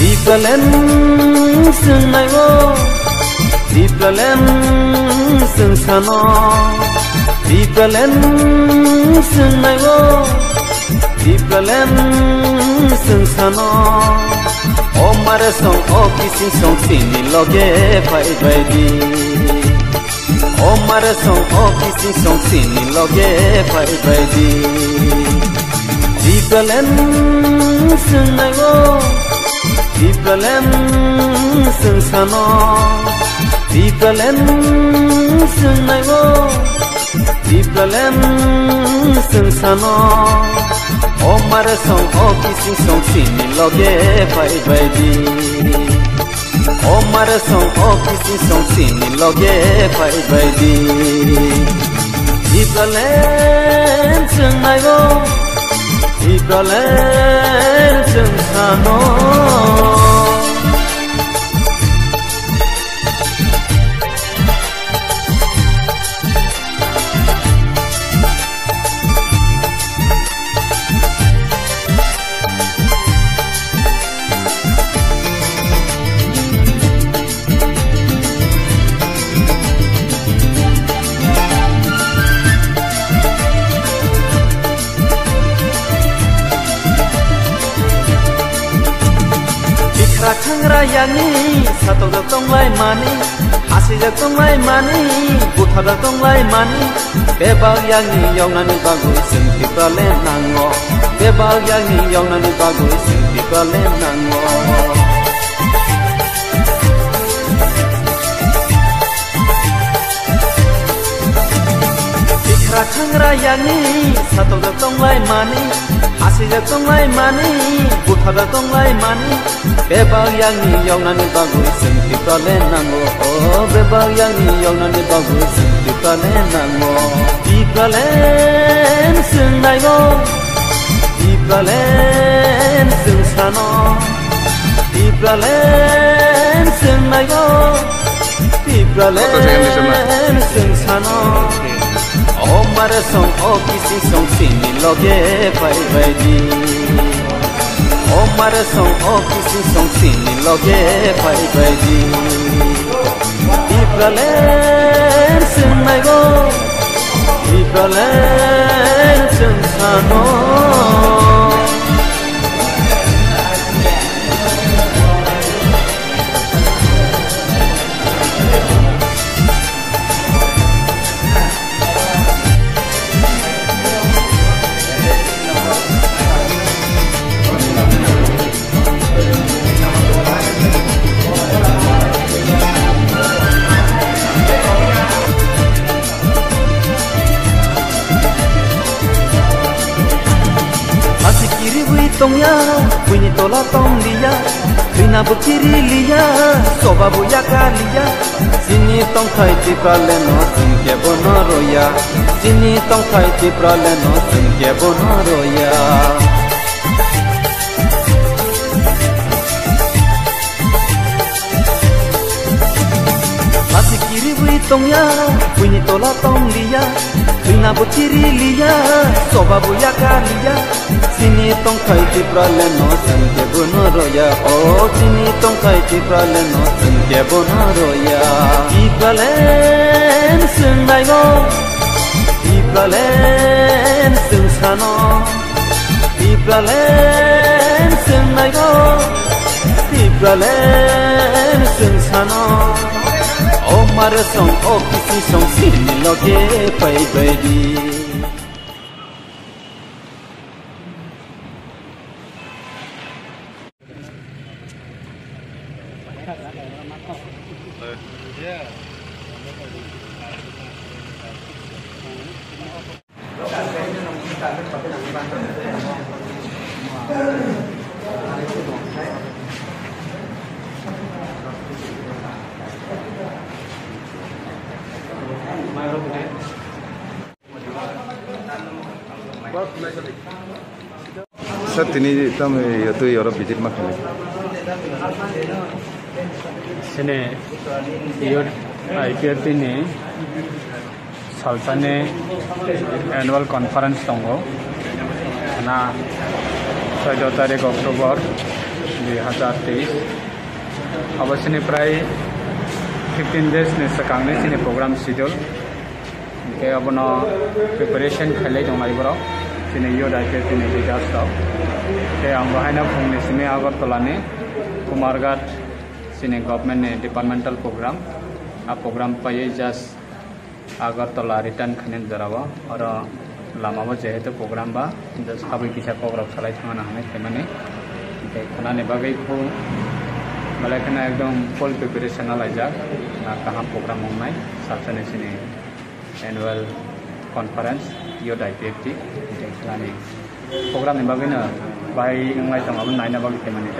Dipelem senaiwo, dipelem sensano, dipelem senaiwo, dipelem sensano. Omare song okisi song sini loge pai pai di. Omare song okisi song sini loge pai pai di. Dipelem senaiwo. Dipelem sensano, dipelem senaiwo, dipelem sensano. Omare song okisi song sini loge pai pai di. Omare song okisi song sini loge pai pai di. Dipelem senaiwo. Dipelem sensano. Rakang rayani, satu datang lai mani, hasil datang lai mani, buta datang lai mani. Bebal yang ni yang nani bagus, senti pralen nango. Bebal yang ni yang nani bagus, senti pralen nango. Rakang rayani, satu datang lai mani, hasil datang lai mani, buta datang lai mani. Bebal yang ni yang nani bagus, senti pralen nango. Oh, bebal yang ni yang nani bagus, senti pralen nango. Dipelem senaiwo, dipelem sensano, dipelem senaiwo, dipelem sensano. Omare song okisi song sini loge pai pai di. Omare song okisi song sini loge pai pai di. Dipelem senaiwo, dipelem sensano. Tong ya, bunyi tola tong dia, bina bukiri lia, soba buya kalia. Sini tong kai ti praleno, singke bonoroya. Sini tong kai ti praleno, singke bonoroya. Masih kiri bunyi tong ya, bunyi tola tong dia, bina bukiri lia, soba buya kalia. Sini tong kai ti praleno sangke bonoroya. Oh, sini tong kai ti praleno sangke bonoroya. Dipelem senaiwo, dipelem sensano, dipelem senaiwo, dipelem sensano. Omare song okisi song sini loge pai pai di. Sir, tini tam itu Europe visit makanya. Sini Europe IPF ini salsane annual conference tonggo. Karena 16 तारीख Oktober 2023. अब sini pray 15 days ni sekarang ni sini program schedule. Ke अब ना preparation खेले जो हमारी बरो sini यो diet sini juga stop. Ke हम वहाँ ना घूमने sini Agar तलाने Kumarghat sini government ने departmental program. आ program पाये just आगर तला return खाने जरावा और लामा में जो है तो program बा just कभी किसी program चलाई था ना हमें तेमने के खाना ने बाकी को मतलब कि ना एकदम full preparation वाला जा ना कहाँ program होना है साथ में sini annual conference यो डाइट थी खाना ने program ने बाकी ना भाई इंग्लिश तमाम नाइना बाकी तेमने